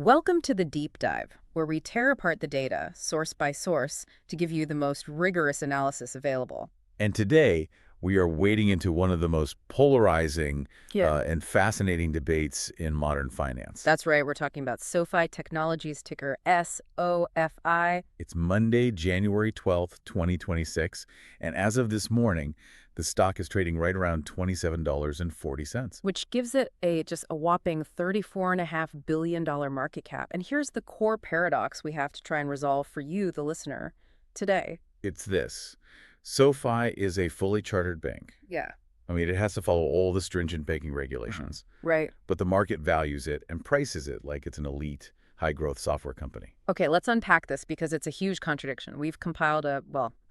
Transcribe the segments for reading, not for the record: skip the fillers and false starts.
Welcome to the Deep Dive, where we tear apart the data, source by source, to give you the most rigorous analysis available. And today, we are wading into one of the most polarizing Yeah. and fascinating debates in modern finance. That's right, we're talking about SoFi Technologies, ticker SOFI. It's Monday, January 12th, 2026, and as of this morning, the stock is trading right around $27.40. Which gives it just a whopping $34.5 billion market cap. And here's the core paradox we have to try and resolve for you, the listener, today. It's this. SoFi is a fully chartered bank. Yeah. I mean, it has to follow all the stringent banking regulations. Right. But the market values it and prices it like it's an elite, high-growth software company. Okay, let's unpack this because it's a huge contradiction. We've compiled a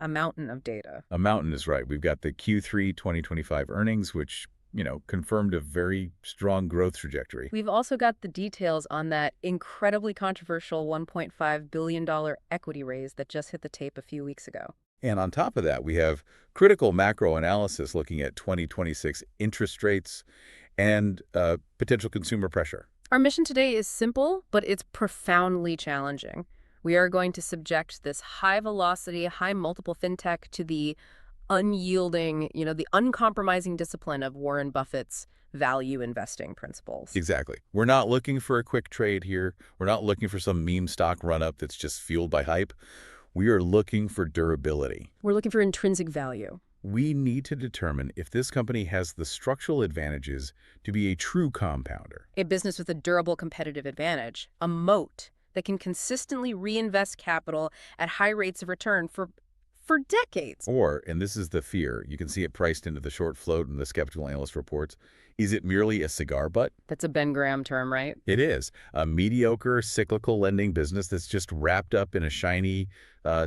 mountain of data. A mountain is right. We've got the Q3 2025 earnings, which, confirmed a very strong growth trajectory. We've also got the details on that incredibly controversial $1.5 billion equity raise that just hit the tape a few weeks ago. And on top of that, we have critical macro analysis looking at 2026 interest rates and potential consumer pressure. Our mission today is simple, but it's profoundly challenging. We are going to subject this high-velocity, high-multiple fintech to the unyielding, the uncompromising discipline of Warren Buffett's value investing principles. Exactly. We're not looking for a quick trade here. We're not looking for some meme stock run-up that's just fueled by hype. We are looking for durability. We're looking for intrinsic value. We need to determine if this company has the structural advantages to be a true compounder. A business with a durable competitive advantage, a moat that can consistently reinvest capital at high rates of return for decades. Or, and this is the fear, you can see it priced into the short float in the skeptical analyst reports, is it merely a cigar butt? That's a Ben Graham term, right? It is. A mediocre, cyclical lending business that's just wrapped up in a shiny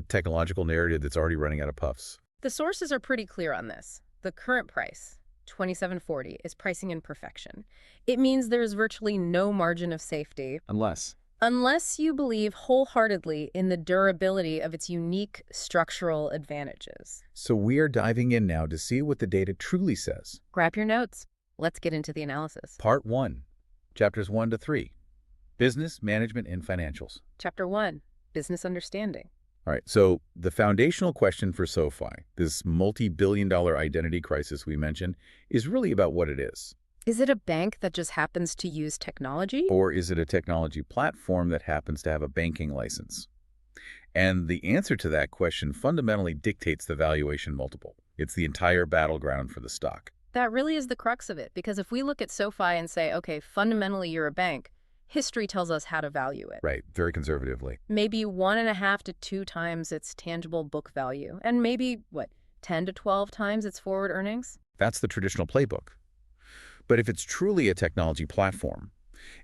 technological narrative that's already running out of puffs. The sources are pretty clear on this. The current price, $27.40, is pricing in perfection. It means there's virtually no margin of safety. Unless you believe wholeheartedly in the durability of its unique structural advantages. So we are diving in now to see what the data truly says. Grab your notes. Let's get into the analysis. Part 1, Chapters 1 to 3, Business, Management, and Financials. Chapter 1, Business Understanding. All right, so the foundational question for SoFi, this multi-billion-dollar identity crisis we mentioned, is really about what it is. Is it a bank that just happens to use technology? Or is it a technology platform that happens to have a banking license? And the answer to that question fundamentally dictates the valuation multiple. It's the entire battleground for the stock. That really is the crux of it, because if we look at SoFi and say, okay, fundamentally you're a bank, history tells us how to value it. Right, very conservatively. Maybe 1.5 to 2 times its tangible book value, and maybe, 10 to 12 times its forward earnings? That's the traditional playbook. But if it's truly a technology platform,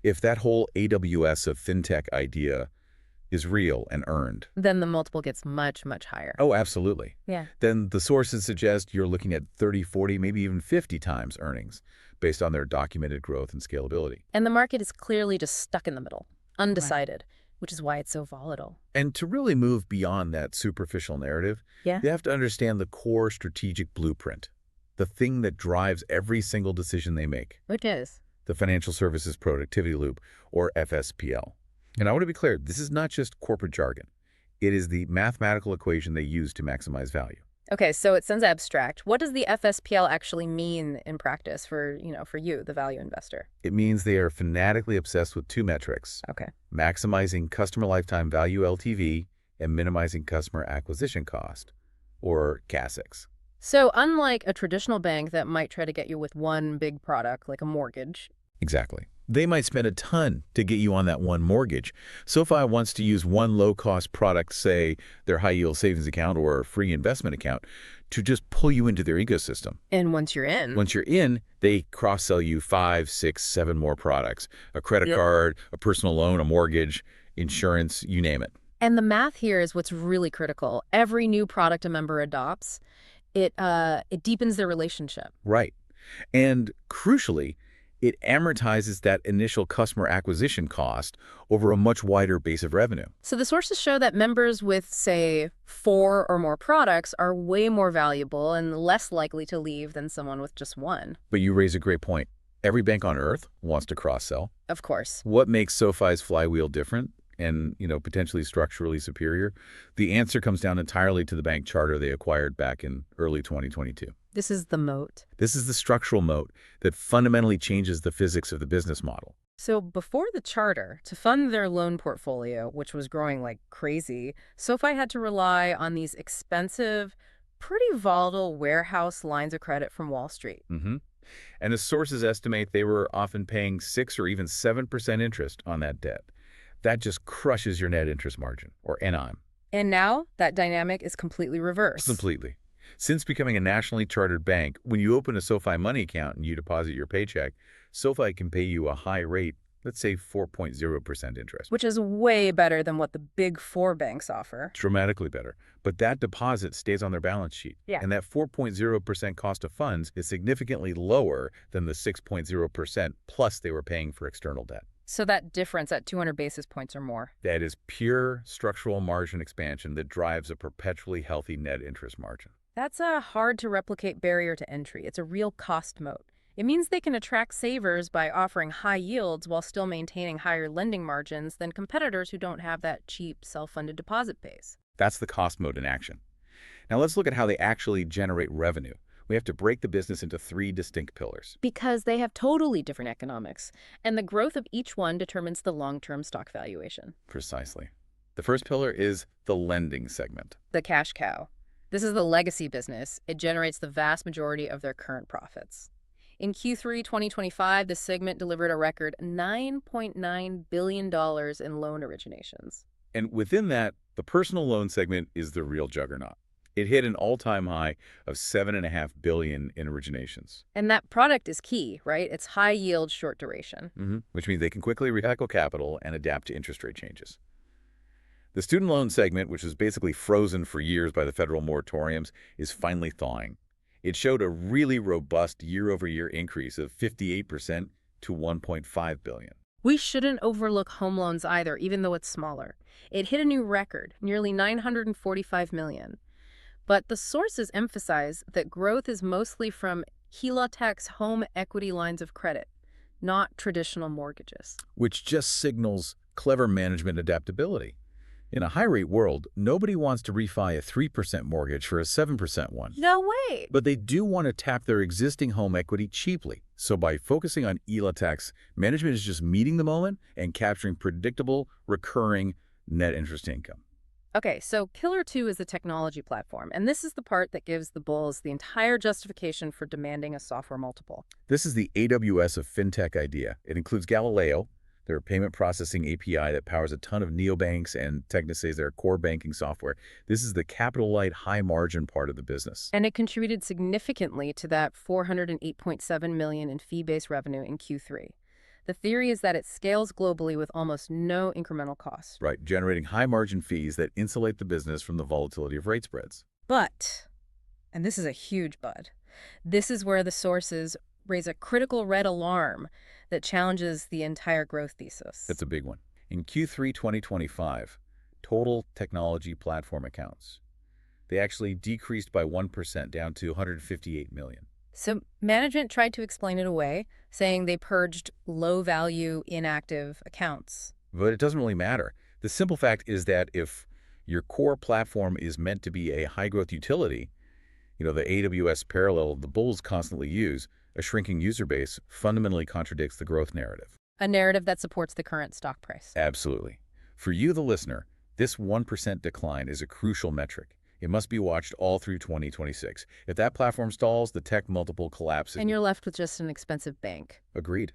if that whole AWS of fintech idea is real and earned, then the multiple gets much, much higher. Oh, absolutely. Yeah. Then the sources suggest you're looking at 30, 40, maybe even 50 times earnings based on their documented growth and scalability. And the market is clearly just stuck in the middle, undecided, which is why it's so volatile. And to really move beyond that superficial narrative, Yeah. you have to understand the core strategic blueprint, the thing that drives every single decision they make, Which is? the Financial Services Productivity Loop, or FSPL. And I want to be clear, this is not just corporate jargon. It is the mathematical equation they use to maximize value. Okay, so it sounds abstract. What does the FSPL actually mean in practice for you, the value investor? It means they are fanatically obsessed with 2 metrics, Okay. maximizing customer lifetime value LTV and minimizing customer acquisition cost, or CACX. So unlike a traditional bank that might try to get you with one big product, like a mortgage. Exactly. They might spend a ton to get you on that one mortgage. SoFi wants to use one low-cost product, say their high-yield savings account or free investment account, to just pull you into their ecosystem. And once you're in, They cross-sell you 5, 6, 7 more products, a credit card, a personal loan, a mortgage, insurance, you name it. And the math here is what's really critical. Every new product a member adopts, it deepens their relationship. Right. And crucially, it amortizes that initial customer acquisition cost over a much wider base of revenue. So the sources show that members with, say, 4 or more products are way more valuable and less likely to leave than someone with just one. But you raise a great point. Every bank on earth wants to cross-sell. Of course. What makes SoFi's flywheel different and, potentially structurally superior? The answer comes down entirely to the bank charter they acquired back in early 2022. This is the moat. This is the structural moat that fundamentally changes the physics of the business model. So before the charter, to fund their loan portfolio, which was growing like crazy, SoFi had to rely on these expensive, pretty volatile warehouse lines of credit from Wall Street. And the sources estimate they were often paying 6 or even 7% interest on that debt. That just crushes your net interest margin, or NIM. And now that dynamic is completely reversed. Completely. Since becoming a nationally chartered bank, when you open a SoFi Money account and you deposit your paycheck, SoFi can pay you a high rate, let's say 4.0% interest. Which is way better than what the big four banks offer. Dramatically better. But that deposit stays on their balance sheet. Yeah. And that 4.0% cost of funds is significantly lower than the 6.0% plus they were paying for external debt. So that difference at 200 basis points or more. That is pure structural margin expansion that drives a perpetually healthy net interest margin. That's a hard-to-replicate barrier to entry. It's a real cost moat. It means they can attract savers by offering high yields while still maintaining higher lending margins than competitors who don't have that cheap, self-funded deposit base. That's the cost moat in action. Now let's look at how they actually generate revenue. We have to break the business into 3 distinct pillars. Because they have totally different economics, and the growth of each one determines the long-term stock valuation. Precisely. The first pillar is the lending segment. The cash cow. This is the legacy business. It generates the vast majority of their current profits. In Q3 2025, this segment delivered a record $9.9 billion in loan originations. And within that, the personal loan segment is the real juggernaut. It hit an all-time high of $7.5 billion in originations. And that product is key, right? It's high yield, short duration. Which means they can quickly recycle capital and adapt to interest rate changes. The student loan segment, which was basically frozen for years by the federal moratoriums, is finally thawing. It showed a really robust year-over-year increase of 58% to $1.5 billion. We shouldn't overlook home loans either, even though it's smaller. It hit a new record, nearly $945 million. But the sources emphasize that growth is mostly from HELOC's home equity lines of credit, not traditional mortgages. Which just signals clever management adaptability. In a high-rate world, nobody wants to refi a 3% mortgage for a 7% one. No way! But they do want to tap their existing home equity cheaply. So by focusing on HELOCs, management is just meeting the moment and capturing predictable, recurring net interest income. Okay, so Pillar 2 is the technology platform, and this is the part that gives the bulls the entire justification for demanding a software multiple. This is the AWS of fintech idea. It includes Galileo, their payment processing API that powers a ton of neobanks, and Technisys, their core banking software. This is the capital-light, high-margin part of the business. And it contributed significantly to that $408.7 million in fee-based revenue in Q3. The theory is that it scales globally with almost no incremental cost. Right, generating high-margin fees that insulate the business from the volatility of rate spreads. But, and this is a huge but, this is where the sources raise a critical red alarm that challenges the entire growth thesis. That's a big one. In Q3 2025, total technology platform accounts, they actually decreased by 1% down to 158 million. So management tried to explain it away, saying they purged low-value, inactive accounts. But it doesn't really matter. The simple fact is that if your core platform is meant to be a high-growth utility, the AWS parallel the bulls constantly use, a shrinking user base fundamentally contradicts the growth narrative. A narrative that supports the current stock price. Absolutely. For you, the listener, this 1% decline is a crucial metric. It must be watched all through 2026. If that platform stalls, the tech multiple collapses. And you're left with just an expensive bank. Agreed.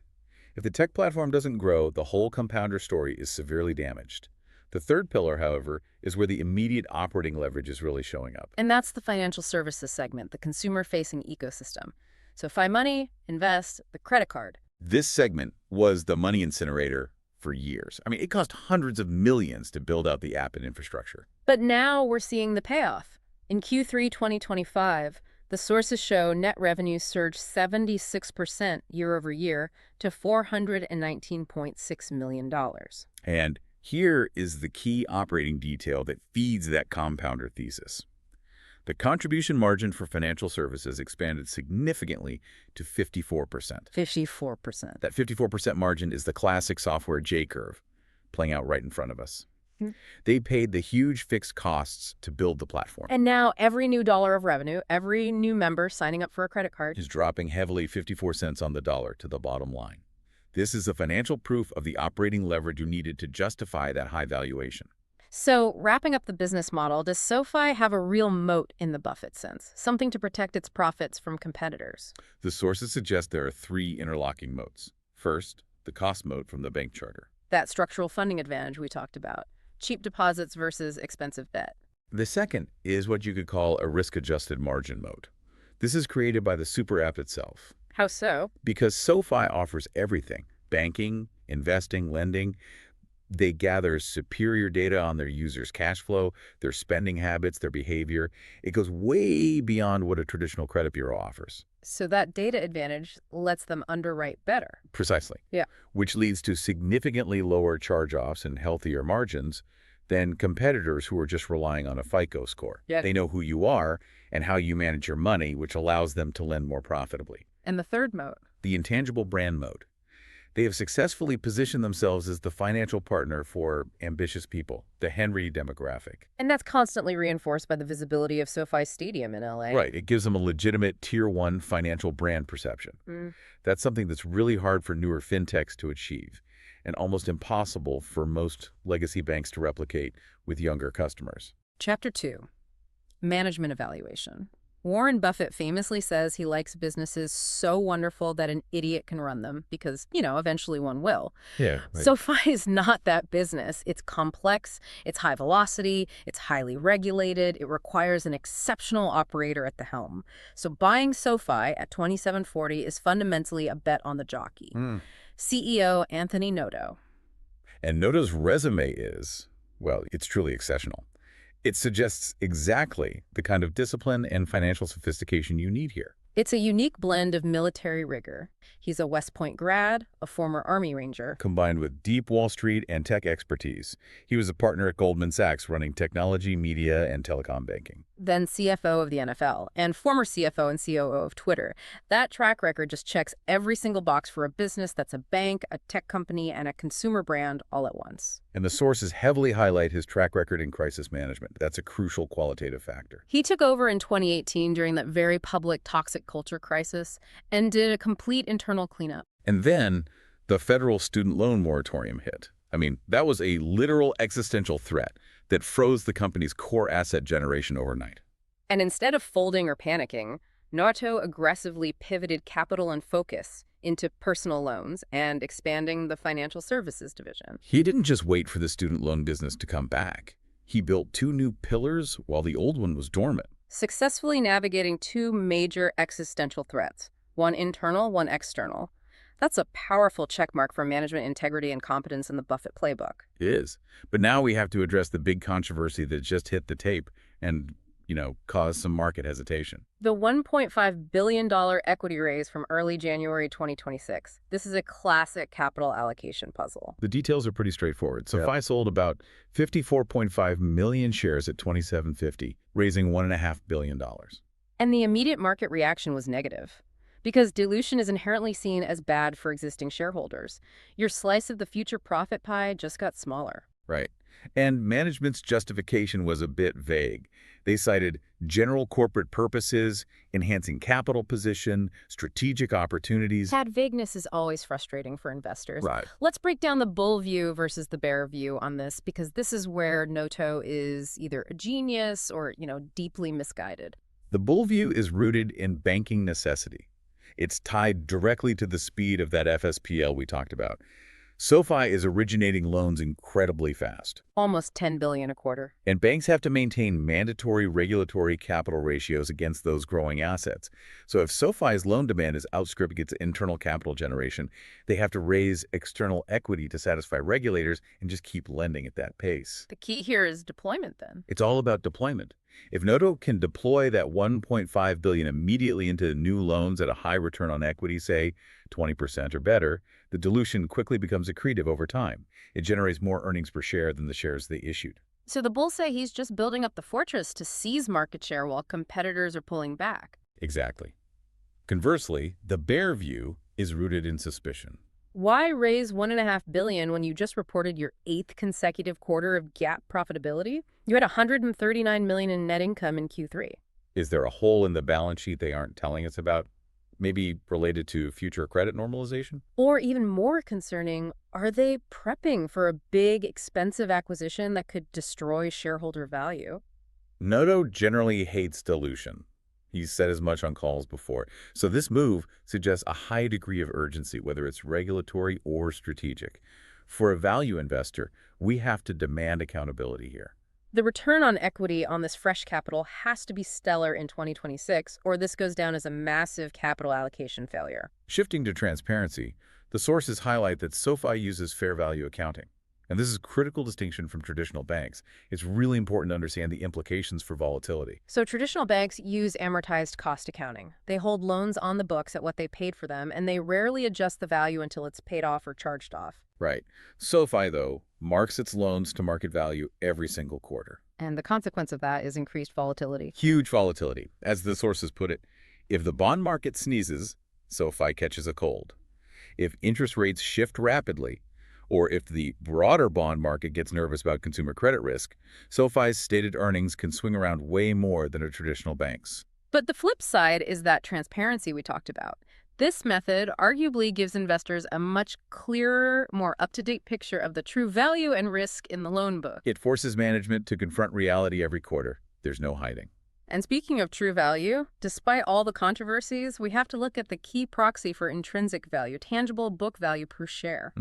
If the tech platform doesn't grow, the whole compounder story is severely damaged. The third pillar, however, is where the immediate operating leverage is really showing up. And that's the financial services segment, the consumer-facing ecosystem. SoFi Money, Invest, the credit card. This segment was the money incinerator for years. I mean, it cost hundreds of millions to build out the app and infrastructure. But now we're seeing the payoff. In Q3 2025, the sources show net revenues surged 76% year over year to $419.6 million. And here is the key operating detail that feeds that compounder thesis. The contribution margin for financial services expanded significantly to 54%. 54%. That 54% margin is the classic software J-curve playing out right in front of us. They paid the huge fixed costs to build the platform. And now every new dollar of revenue, every new member signing up for a credit card, is dropping heavily 54 cents on the dollar to the bottom line. This is the financial proof of the operating leverage you needed to justify that high valuation. So, wrapping up the business model, does SoFi have a real moat in the Buffett sense, something to protect its profits from competitors? The sources suggest there are three interlocking moats. First, the cost moat from the bank charter. That structural funding advantage we talked about, cheap deposits versus expensive debt. The second is what you could call a risk-adjusted margin moat. This is created by the super app itself. How so? Because SoFi offers everything, banking, investing, lending. They gather superior data on their users' cash flow, their spending habits, their behavior. It goes way beyond what a traditional credit bureau offers. So that data advantage lets them underwrite better. Precisely. Yeah. Which leads to significantly lower charge-offs and healthier margins than competitors who are just relying on a FICO score. Yeah. They know who you are and how you manage your money, which allows them to lend more profitably. And the third moat? The intangible brand moat. They have successfully positioned themselves as the financial partner for ambitious people, the Henry demographic. And that's constantly reinforced by the visibility of SoFi Stadium in LA. Right. It gives them a legitimate Tier 1 financial brand perception. That's something that's really hard for newer fintechs to achieve and almost impossible for most legacy banks to replicate with younger customers. Chapter 2, Management Evaluation. Warren Buffett famously says he likes businesses so wonderful that an idiot can run them because, eventually one will. Yeah. Right. SoFi is not that business. It's complex, it's high velocity, it's highly regulated, it requires an exceptional operator at the helm. So buying SoFi at $27.40 is fundamentally a bet on the jockey. CEO Anthony Noto. And Noto's resume is, well, it's truly exceptional. It suggests exactly the kind of discipline and financial sophistication you need here. It's a unique blend of military rigor. He's a West Point grad, a former Army Ranger. Combined with deep Wall Street and tech expertise. He was a partner at Goldman Sachs running technology, media, and telecom banking. Then CFO of the NFL, and former CFO and COO of Twitter. That track record just checks every single box for a business that's a bank, a tech company, and a consumer brand all at once. And the sources heavily highlight his track record in crisis management. That's a crucial qualitative factor. He took over in 2018 during that very public toxic culture crisis and did a complete internal cleanup. And then the federal student loan moratorium hit. I mean, that was a literal existential threat that froze the company's core asset generation overnight. And instead of folding or panicking, Noto aggressively pivoted capital and focus into personal loans and expanding the financial services division. He didn't just wait for the student loan business to come back. He built two new pillars while the old one was dormant. Successfully navigating two major existential threats, one internal, one external. That's a powerful checkmark for management integrity and competence in the Buffett playbook. It is. But now we have to address the big controversy that just hit the tape and, caused some market hesitation. The $1.5 billion equity raise from early January 2026. This is a classic capital allocation puzzle. The details are pretty straightforward. SoFi sold about 54.5 million shares at $27.50, raising $1.5 billion. And the immediate market reaction was negative. Because dilution is inherently seen as bad for existing shareholders. Your slice of the future profit pie just got smaller. Right. And management's justification was a bit vague. They cited general corporate purposes, enhancing capital position, strategic opportunities. That vagueness is always frustrating for investors. Right. Let's break down the bull view versus the bear view on this, because this is where Noto is either a genius or, deeply misguided. The bull view is rooted in banking necessity. It's tied directly to the speed of that FSPL we talked about. SoFi is originating loans incredibly fast. Almost $10 billion a quarter. And banks have to maintain mandatory regulatory capital ratios against those growing assets. So if SoFi's loan demand is outstripping its internal capital generation, they have to raise external equity to satisfy regulators and just keep lending at that pace. The key here is deployment then. It's all about deployment. If Noto can deploy that $1.5 billion immediately into new loans at a high return on equity, say 20% or better, the dilution quickly becomes accretive over time. It generates more earnings per share than the shares they issued. So the bulls say he's just building up the fortress to seize market share while competitors are pulling back. Exactly. Conversely, the bear view is rooted in suspicion. Why raise $1.5 billion when you just reported your 8th consecutive quarter of GAAP profitability? You had $139 million in net income in Q3. Is there a hole in the balance sheet they aren't telling us about? Maybe related to future credit normalization? Or even more concerning, are they prepping for a big, expensive acquisition that could destroy shareholder value? Noto generally hates dilution. He's said as much on calls before. So this move suggests a high degree of urgency, whether it's regulatory or strategic. For a value investor, we have to demand accountability here. The return on equity on this fresh capital has to be stellar in 2026, or this goes down as a massive capital allocation failure. Shifting to transparency, the sources highlight that SoFi uses fair value accounting. And this is a critical distinction from traditional banks. It's really important to understand the implications for volatility. So traditional banks use amortized cost accounting. They hold loans on the books at what they paid for them, and they rarely adjust the value until it's paid off or charged off. Right. SoFi, though, marks its loans to market value every single quarter. And the consequence of that is increased volatility. Huge volatility. As the sources put it, if the bond market sneezes, SoFi catches a cold. If interest rates shift rapidly, or if the broader bond market gets nervous about consumer credit risk, SoFi's stated earnings can swing around way more than a traditional bank's. But the flip side is that transparency we talked about. This method arguably gives investors a much clearer, more up-to-date picture of the true value and risk in the loan book. It forces management to confront reality every quarter. There's no hiding. And speaking of true value, despite all the controversies, we have to look at the key proxy for intrinsic value, tangible book value per share.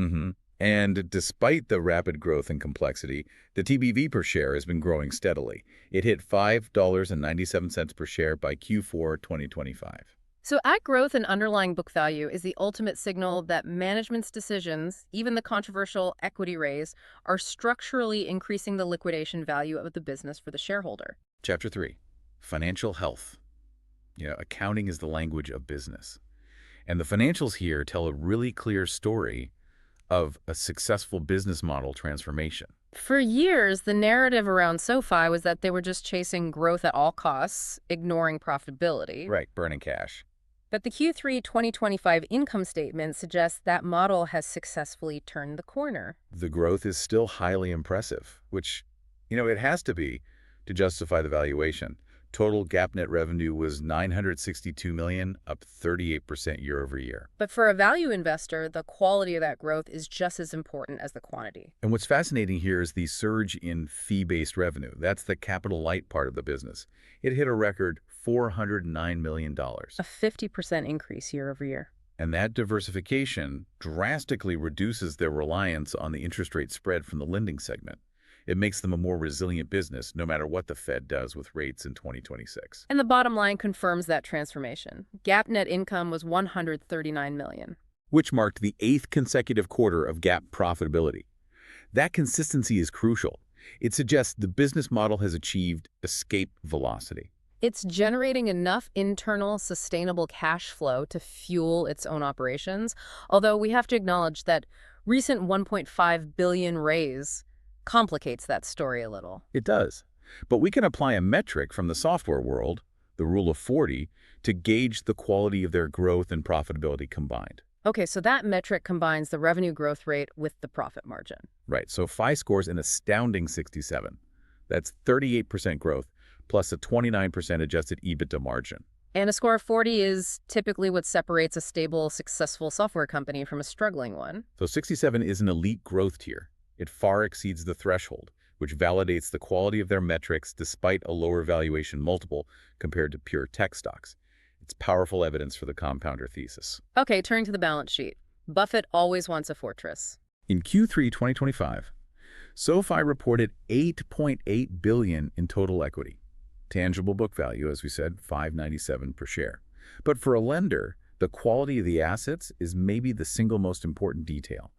And despite the rapid growth and complexity, the TBV per share has been growing steadily. It hit $5.97 per share by Q4 2025. So at growth and underlying book value is the ultimate signal that management's decisions, even the controversial equity raise, are structurally increasing the liquidation value of the business for the shareholder. Chapter 3, Financial Health. Accounting is the language of business. And the financials here tell a really clear story of a successful business model transformation. For years, the narrative around SoFi was that they were just chasing growth at all costs, ignoring profitability. Right, burning cash. But the Q3 2025 income statement suggests that model has successfully turned the corner. The growth is still highly impressive, which, it has to be to justify the valuation. Total GAAP net revenue was $962 million, up 38% year over year. But for a value investor, the quality of that growth is just as important as the quantity. And what's fascinating here is the surge in fee-based revenue. That's the capital light part of the business. It hit a record $409 million. A 50% increase year over year. And that diversification drastically reduces their reliance on the interest rate spread from the lending segment. It makes them a more resilient business, no matter what the Fed does with rates in 2026. And the bottom line confirms that transformation. GAAP net income was $139 million. Which marked the 8th consecutive quarter of GAAP profitability. That consistency is crucial. It suggests the business model has achieved escape velocity. It's generating enough internal, sustainable cash flow to fuel its own operations, although we have to acknowledge that recent $1.5 billion raise complicates that story a little. It does. But we can apply a metric from the software world, the rule of 40, to gauge the quality of their growth and profitability combined. Okay, so that metric combines the revenue growth rate with the profit margin. Right, so FI scores an astounding 67. That's 38% growth, plus a 29% adjusted EBITDA margin. And a score of 40 is typically what separates a stable, successful software company from a struggling one. So 67 is an elite growth tier. It far exceeds the threshold, which validates the quality of their metrics despite a lower valuation multiple compared to pure tech stocks. It's powerful evidence for the compounder thesis. Okay, turning to the balance sheet. Buffett always wants a fortress. In Q3 2025, SoFi reported $8.8 billion in total equity. Tangible book value, as we said, $5.97 per share. But for a lender, the quality of the assets is maybe the single most important detail.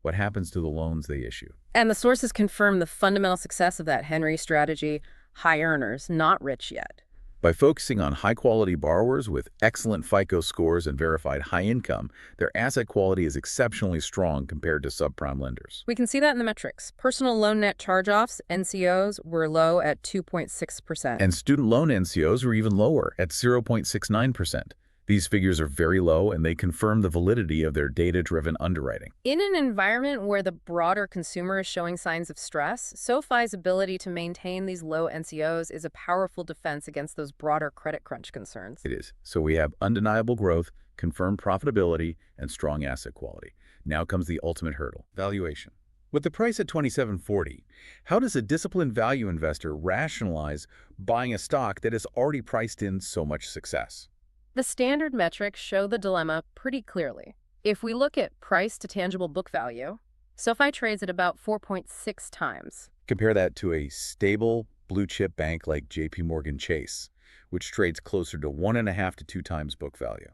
What happens to the loans they issue? And the sources confirm the fundamental success of that Henry strategy: high earners, not rich yet. By focusing on high-quality borrowers with excellent FICO scores and verified high income, their asset quality is exceptionally strong compared to subprime lenders. We can see that in the metrics. Personal loan net charge-offs, NCOs, were low at 2.6%. And student loan NCOs were even lower at 0.69%. These figures are very low, and they confirm the validity of their data-driven underwriting. In an environment where the broader consumer is showing signs of stress, SoFi's ability to maintain these low NCOs is a powerful defense against those broader credit crunch concerns. It is. So we have undeniable growth, confirmed profitability, and strong asset quality. Now comes the ultimate hurdle, valuation. With the price at $27.40, how does a disciplined value investor rationalize buying a stock that has already priced in so much success? The standard metrics show the dilemma pretty clearly. If we look at price to tangible book value, SoFi trades at about 4.6 times. Compare that to a stable blue-chip bank like JP Morgan Chase, which trades closer to 1.5 to 2 times book value.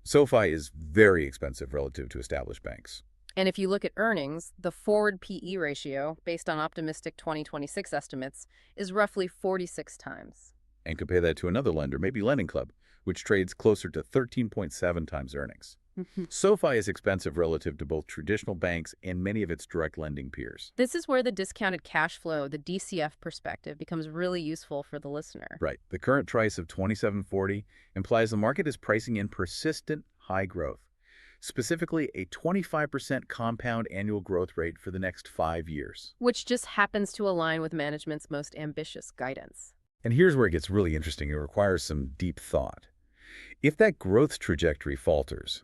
SoFi is very expensive relative to established banks. And if you look at earnings, the forward PE ratio, based on optimistic 2026 estimates, is roughly 46 times. And compare that to another lender, maybe Lending Club, which trades closer to 13.7 times earnings. SoFi is expensive relative to both traditional banks and many of its direct lending peers. This is where the discounted cash flow, the DCF perspective, becomes really useful for the listener. Right. The current price of $27.40 implies the market is pricing in persistent high growth, specifically a 25% compound annual growth rate for the next 5 years. Which just happens to align with management's most ambitious guidance. And here's where it gets really interesting. It requires some deep thought. If that growth trajectory falters,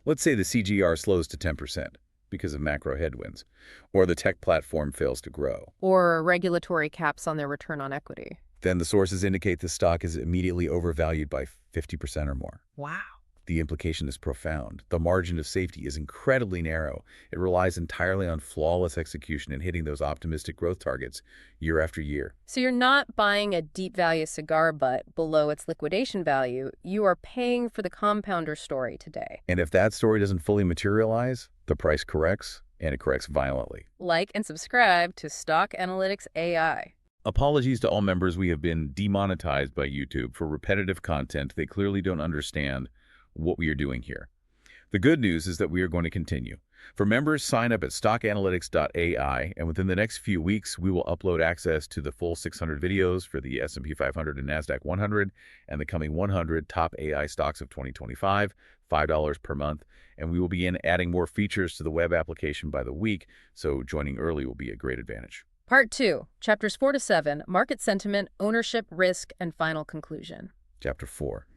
let's say the CGR slows to 10% because of macro headwinds, or the tech platform fails to grow, or regulatory caps on their return on equity, then the sources indicate the stock is immediately overvalued by 50% or more. Wow. The implication is profound. The margin of safety is incredibly narrow. It relies entirely on flawless execution and hitting those optimistic growth targets year after year. So you're not buying a deep value cigar butt below its liquidation value. You are paying for the compounder story today. And if that story doesn't fully materialize, the price corrects, and it corrects violently. Like and subscribe to Stock Analytics AI. Apologies to all members. We have been demonetized by YouTube for repetitive content. They clearly don't understand what we are doing here. The good news is that we are going to continue. For members, sign up at stockanalytics.ai, and within the next few weeks, we will upload access to the full 600 videos for the S&P 500 and NASDAQ 100 and the coming 100 top AI stocks of 2025, $5 per month, and we will begin adding more features to the web application by the week, so joining early will be a great advantage. Part 2, Chapters 4 to 7, Market Sentiment, Ownership, Risk, and Final Conclusion. Chapter 4.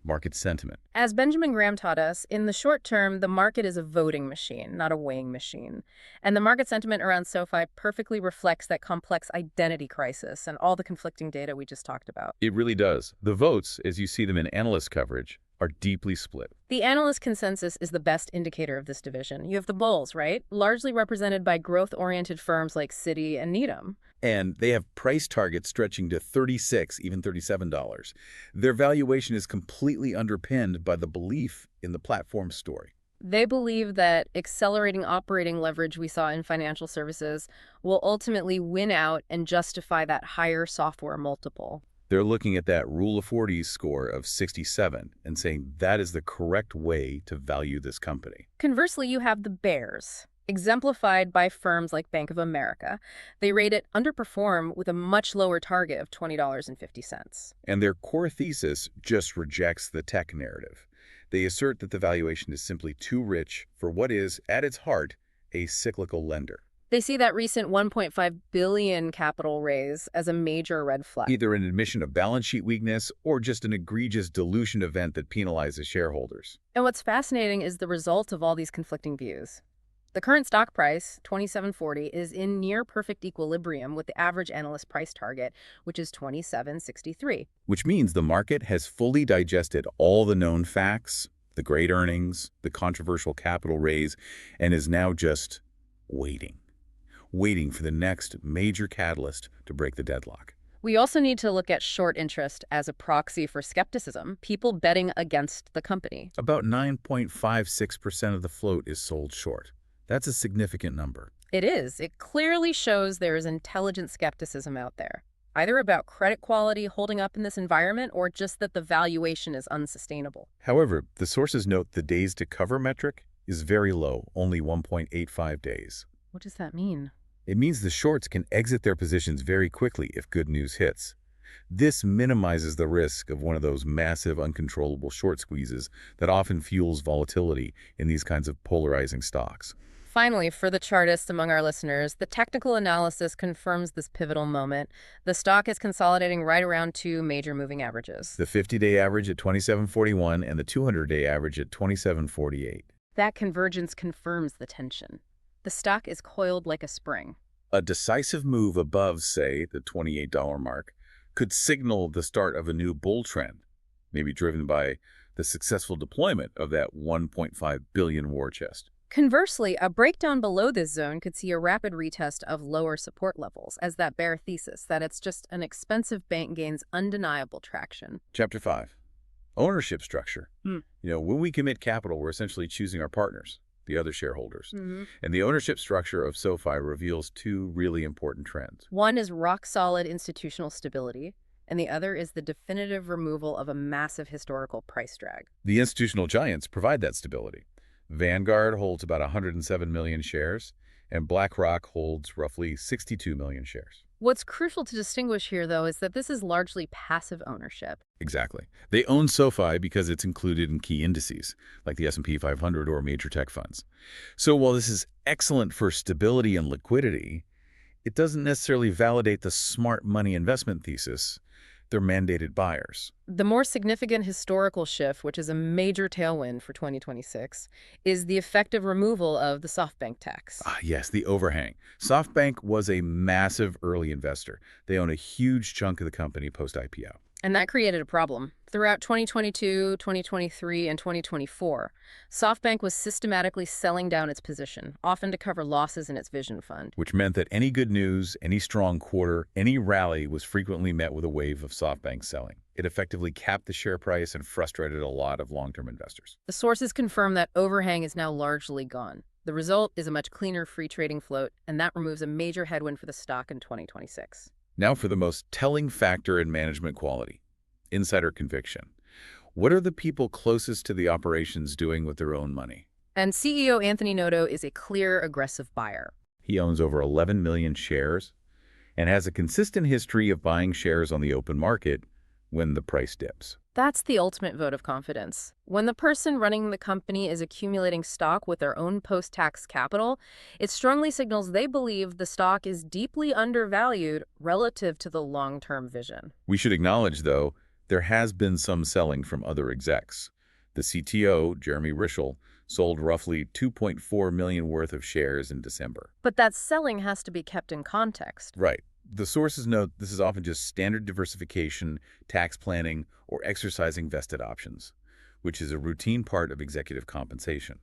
Market sentiment. As Benjamin Graham taught us, in the short term, the market is a voting machine, not a weighing machine. And the market sentiment around SoFi perfectly reflects that complex identity crisis and all the conflicting data we just talked about. It really does. The votes, as you see them in analyst coverage, are deeply split. The analyst consensus is the best indicator of this division. You have the bulls, right? Largely represented by growth-oriented firms like Citi and Needham. And they have price targets stretching to $36, even $37. Their valuation is completely underpinned by the belief in the platform story. They believe that accelerating operating leverage we saw in financial services will ultimately win out and justify that higher software multiple. They're looking at that Rule of 40 score of 67 and saying that is the correct way to value this company. Conversely, you have the bears, exemplified by firms like Bank of America. They rate it underperform with a much lower target of $20.50. And their core thesis just rejects the tech narrative. They assert that the valuation is simply too rich for what is, at its heart, a cyclical lender. They see that recent $1.5 billion capital raise as a major red flag. Either an admission of balance sheet weakness or just an egregious dilution event that penalizes shareholders. And what's fascinating is the result of all these conflicting views. The current stock price, $27.40, is in near perfect equilibrium with the average analyst price target, which is $27.63. Which means the market has fully digested all the known facts, the great earnings, the controversial capital raise, and is now just waiting for the next major catalyst to break the deadlock. We also need to look at short interest as a proxy for skepticism, people betting against the company. About 9.56% of the float is sold short. That's a significant number. It is. It clearly shows there is intelligent skepticism out there. either about credit quality holding up in this environment or just that the valuation is unsustainable. However, the sources note the days to cover metric is very low, only 1.85 days. What does that mean? It means the shorts can exit their positions very quickly if good news hits. This minimizes the risk of one of those massive, uncontrollable short squeezes that often fuels volatility in these kinds of polarizing stocks. Finally, for the chartist among our listeners, the technical analysis confirms this pivotal moment. The stock is consolidating right around two major moving averages. The 50-day average at 27.41 and the 200-day average at 27.48. That convergence confirms the tension. The stock is coiled like a spring. A decisive move above, say, the $28 mark could signal the start of a new bull trend, maybe driven by the successful deployment of that $1.5 billion war chest. Conversely, a breakdown below this zone could see a rapid retest of lower support levels as that bear thesis that it's just an expensive bank gains undeniable traction. Chapter 5. Ownership structure. When we commit capital, we're essentially choosing our partners, the other shareholders. And the ownership structure of SoFi reveals two really important trends. One is rock-solid institutional stability, and the other is the definitive removal of a massive historical price drag. The institutional giants provide that stability. Vanguard holds about 107 million shares, and BlackRock holds roughly 62 million shares. What's crucial to distinguish here, though, is that this is largely passive ownership. Exactly. They own SoFi because it's included in key indices, like the S&P 500 or major tech funds. So while this is excellent for stability and liquidity, it doesn't necessarily validate the smart money investment thesis. They're mandated buyers. The more significant historical shift, which is a major tailwind for 2026, is the effective removal of the SoftBank tax. Yes, the overhang. SoftBank was a massive early investor. They own a huge chunk of the company post-IPO. And that created a problem. Throughout 2022, 2023, and 2024, SoftBank was systematically selling down its position, often to cover losses in its vision fund. Which meant that any good news, any strong quarter, any rally was frequently met with a wave of SoftBank selling. It effectively capped the share price and frustrated a lot of long-term investors. The sources confirm that overhang is now largely gone. The result is a much cleaner free trading float, and that removes a major headwind for the stock in 2026. Now for the most telling factor in management quality, insider conviction. What are the people closest to the operations doing with their own money? And CEO Anthony Noto is a clear, aggressive buyer. He owns over 11 million shares and has a consistent history of buying shares on the open market when the price dips. That's the ultimate vote of confidence. When the person running the company is accumulating stock with their own post-tax capital, it strongly signals they believe the stock is deeply undervalued relative to the long-term vision. We should acknowledge, though, there has been some selling from other execs. The CTO, Jeremy Rischel, sold roughly 2.4 million worth of shares in December. But that selling has to be kept in context. Right. The sources note this is often just standard diversification, tax planning, or exercising vested options, which is a routine part of executive compensation.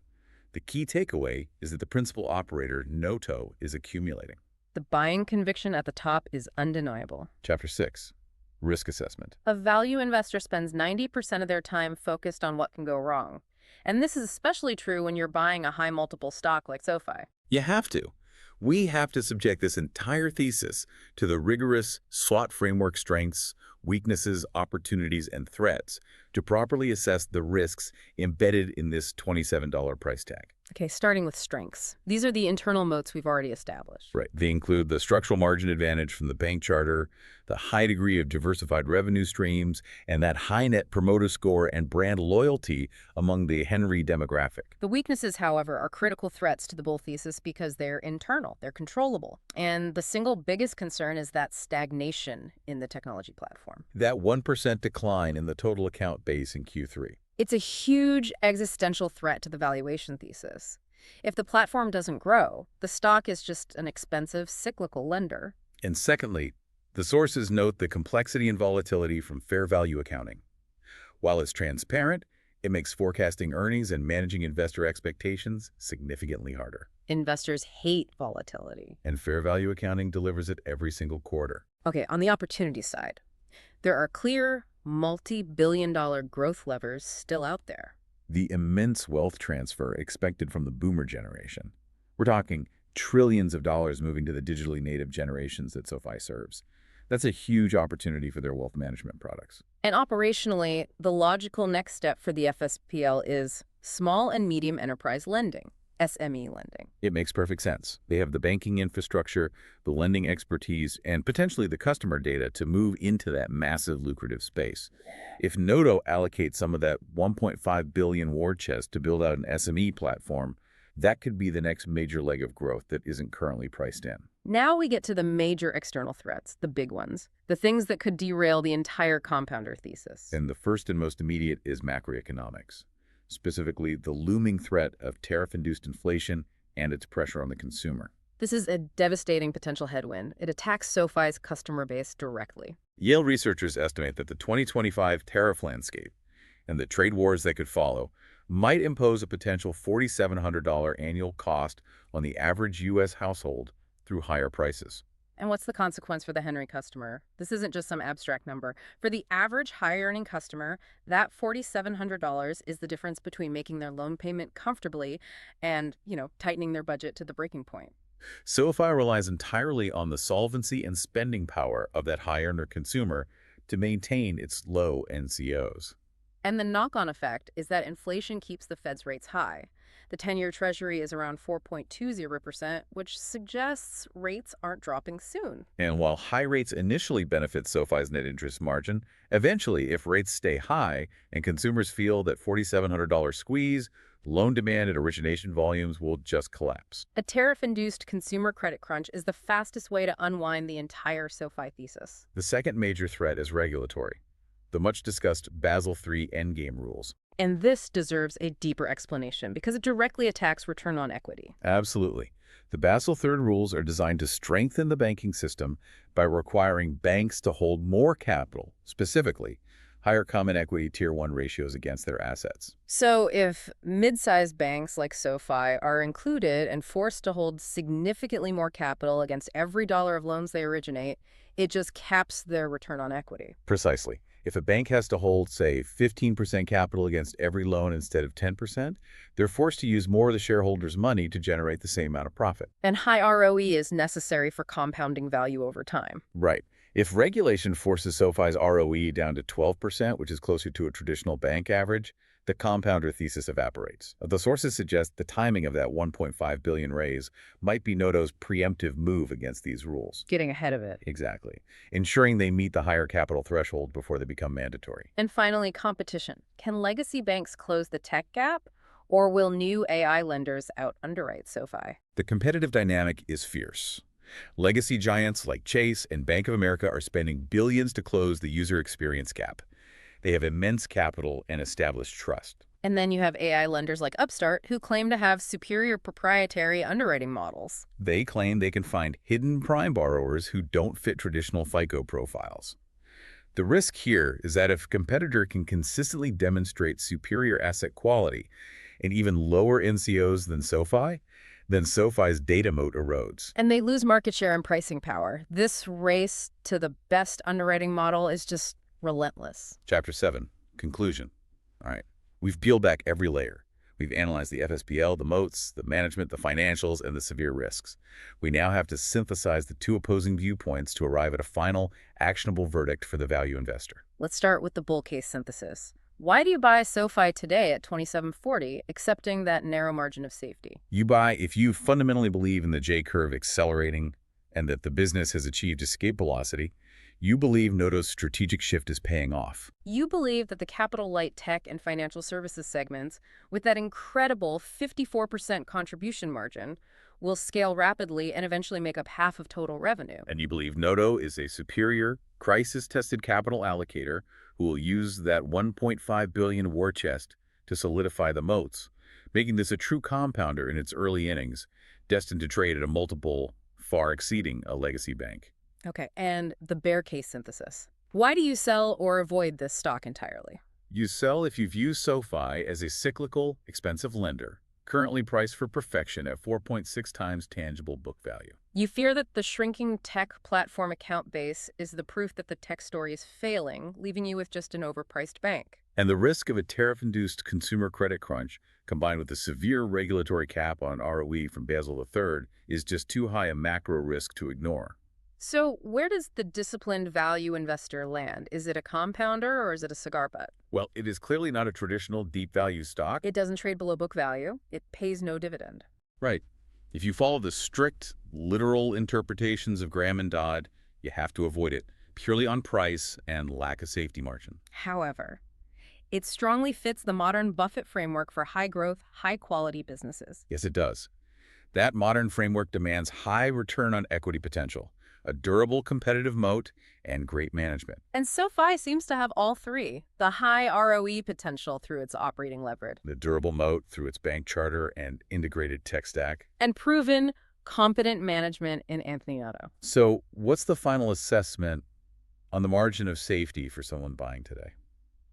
The key takeaway is that the principal operator, Noto, is accumulating. The buying conviction at the top is undeniable. Chapter 6. Risk assessment. A value investor spends 90% of their time focused on what can go wrong. And this is especially true when you're buying a high multiple stock like SoFi. You have to. We have to subject this entire thesis to the rigorous SWOT framework strengths, weaknesses, opportunities, and threats to properly assess the risks embedded in this $27 price tag. Okay, starting with strengths. These are the internal moats we've already established. Right. They include the structural margin advantage from the bank charter, the high degree of diversified revenue streams, and that high net promoter score and brand loyalty among the Henry demographic. The weaknesses, however, are critical threats to the bull thesis because they're internal, they're controllable. And the single biggest concern is that stagnation in the technology platform. That 1% decline in the total account base in Q3. It's a huge existential threat to the valuation thesis. If the platform doesn't grow, the stock is just an expensive, cyclical lender. And secondly, the sources note the complexity and volatility from fair value accounting. While it's transparent, it makes forecasting earnings and managing investor expectations significantly harder. Investors hate volatility. And fair value accounting delivers it every single quarter. Okay, on the opportunity side, there are clear, multi-billion-dollar growth levers still out there. The immense wealth transfer expected from the boomer generation. We're talking trillions of dollars moving to the digitally native generations that SoFi serves. That's a huge opportunity for their wealth management products. And operationally, the logical next step for the FSPL is small and medium enterprise lending, SME lending. It makes perfect sense. They have the banking infrastructure, the lending expertise, and potentially the customer data to move into that massive lucrative space. If Noto allocates some of that 1.5 billion war chest to build out an SME platform, that could be the next major leg of growth that isn't currently priced in. Now we get to the major external threats, the big ones, the things that could derail the entire compounder thesis. And the first and most immediate is macroeconomics, specifically the looming threat of tariff-induced inflation and its pressure on the consumer. This is a devastating potential headwind. It attacks SoFi's customer base directly. Yale researchers estimate that the 2025 tariff landscape and the trade wars that could follow might impose a potential $4,700 annual cost on the average U.S. household through higher prices. And what's the consequence for the Henry customer? This isn't just some abstract number. For the average high-earning customer, that $4,700 is the difference between making their loan payment comfortably and, tightening their budget to the breaking point. SoFi relies entirely on the solvency and spending power of that high-earner consumer to maintain its low NCOs. And the knock-on effect is that inflation keeps the Fed's rates high. The 10-year Treasury is around 4.20%, which suggests rates aren't dropping soon. And while high rates initially benefit SoFi's net interest margin, eventually, if rates stay high and consumers feel that $4,700 squeeze, loan demand and origination volumes will just collapse. A tariff-induced consumer credit crunch is the fastest way to unwind the entire SoFi thesis. The second major threat is regulatory. The much-discussed Basel III endgame rules. And this deserves a deeper explanation because it directly attacks return on equity. Absolutely. The Basel III rules are designed to strengthen the banking system by requiring banks to hold more capital, specifically higher common equity Tier 1 ratios against their assets. So if mid-sized banks like SoFi are included and forced to hold significantly more capital against every dollar of loans they originate, it just caps their return on equity. Precisely. If a bank has to hold, say, 15% capital against every loan instead of 10%, they're forced to use more of the shareholders' money to generate the same amount of profit. And high ROE is necessary for compounding value over time. Right. If regulation forces SoFi's ROE down to 12%, which is closer to a traditional bank average, the compounder thesis evaporates. The sources suggest the timing of that $1.5 billion raise might be Noto's preemptive move against these rules. Getting ahead of it. Exactly. Ensuring they meet the higher capital threshold before they become mandatory. And finally, competition. Can legacy banks close the tech gap, or will new AI lenders out-underwrite SoFi? The competitive dynamic is fierce. Legacy giants like Chase and Bank of America are spending billions to close the user experience gap. They have immense capital and established trust. And then you have AI lenders like Upstart who claim to have superior proprietary underwriting models. They claim they can find hidden prime borrowers who don't fit traditional FICO profiles. The risk here is that if a competitor can consistently demonstrate superior asset quality and even lower NCOs than SoFi, then SoFi's data moat erodes. And they lose market share and pricing power. This race to the best underwriting model is just relentless. Chapter 7, Conclusion. All right, we've peeled back every layer. We've analyzed the FSPL, the moats, the management, the financials, and the severe risks. We now have to synthesize the two opposing viewpoints to arrive at a final, actionable verdict for the value investor. Let's start with the bull case synthesis. Why do you buy SoFi today at $27.40, accepting that narrow margin of safety? You buy if you fundamentally believe in the J-curve accelerating and that the business has achieved escape velocity. You believe Noto's strategic shift is paying off. You believe that the capital-light tech and financial services segments, with that incredible 54% contribution margin, will scale rapidly and eventually make up half of total revenue. And you believe Noto is a superior, crisis-tested capital allocator who will use that $1.5 billion war chest to solidify the moats, making this a true compounder in its early innings, destined to trade at a multiple far exceeding a legacy bank. Okay, and the bear case synthesis. Why do you sell or avoid this stock entirely? You sell if you view SoFi as a cyclical, expensive lender, currently priced for perfection at 4.6 times tangible book value. You fear that the shrinking tech platform account base is the proof that the tech story is failing, leaving you with just an overpriced bank. And the risk of a tariff-induced consumer credit crunch, combined with the severe regulatory cap on ROE from Basel III, is just too high a macro risk to ignore. So where does the disciplined value investor land? Is it a compounder or is it a cigar butt? Well, it is clearly not a traditional deep value stock. It doesn't trade below book value. It pays no dividend. Right. If you follow the strict, literal interpretations of Graham and Dodd, you have to avoid it, purely on price and lack of safety margin. However, it strongly fits the modern Buffett framework for high-growth, high-quality businesses. Yes, it does. That modern framework demands high return on equity potential, a durable competitive moat, and great management. And SoFi seems to have all three: the high ROE potential through its operating leverage, The durable moat through its bank charter and integrated tech stack. and proven, competent management in Anthony Otto. So what's the final assessment on the margin of safety for someone buying today?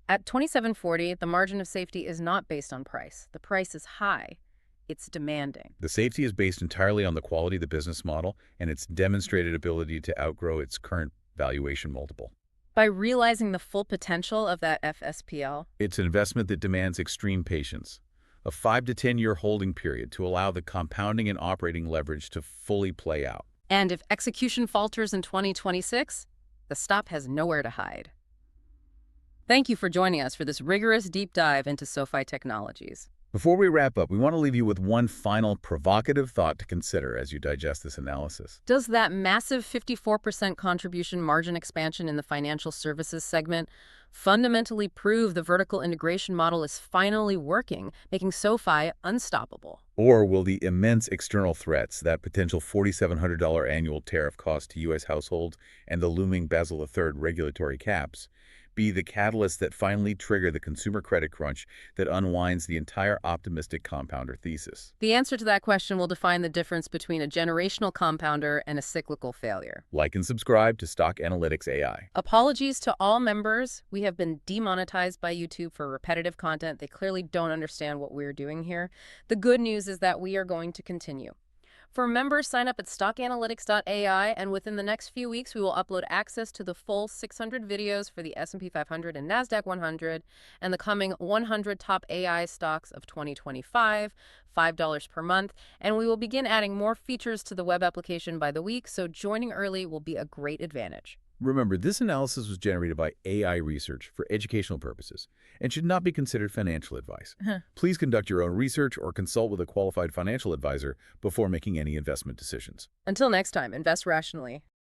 At 2740, the margin of safety is not based on price. The price is high. It's demanding. The safety is based entirely on the quality of the business model and its demonstrated ability to outgrow its current valuation multiple. By realizing the full potential of that FSPL, It's an investment that demands extreme patience, a 5 to 10-year holding period to allow the compounding and operating leverage to fully play out. and if execution falters in 2026, the stop has nowhere to hide. Thank you for joining us for this rigorous deep dive into SoFi Technologies. Before we wrap up, we want to leave you with one final provocative thought to consider as you digest this analysis. Does that massive 54% contribution margin expansion in the financial services segment fundamentally prove the vertical integration model is finally working, making SoFi unstoppable? Or will the immense external threats, that potential $4,700 annual tariff cost to U.S. households and the looming Basel III regulatory caps, be the catalyst that finally trigger the consumer credit crunch that unwinds the entire optimistic compounder thesis? The answer to that question will define the difference between a generational compounder and a cyclical failure. Like and subscribe to Stock Analytics AI. Apologies to all members. We have been demonetized by YouTube for repetitive content. They clearly don't understand what we're doing here. The good news is that we are going to continue. For members, sign up at stockanalytics.ai, and within the next few weeks, we will upload access to the full 600 videos for the S&P 500 and NASDAQ 100 and the coming 100 top AI stocks of 2025, $5 per month, and we will begin adding more features to the web application by the week, so joining early will be a great advantage. Remember, this analysis was generated by AI research for educational purposes and should not be considered financial advice. Please conduct your own research or consult with a qualified financial advisor before making any investment decisions. Until next time, invest rationally.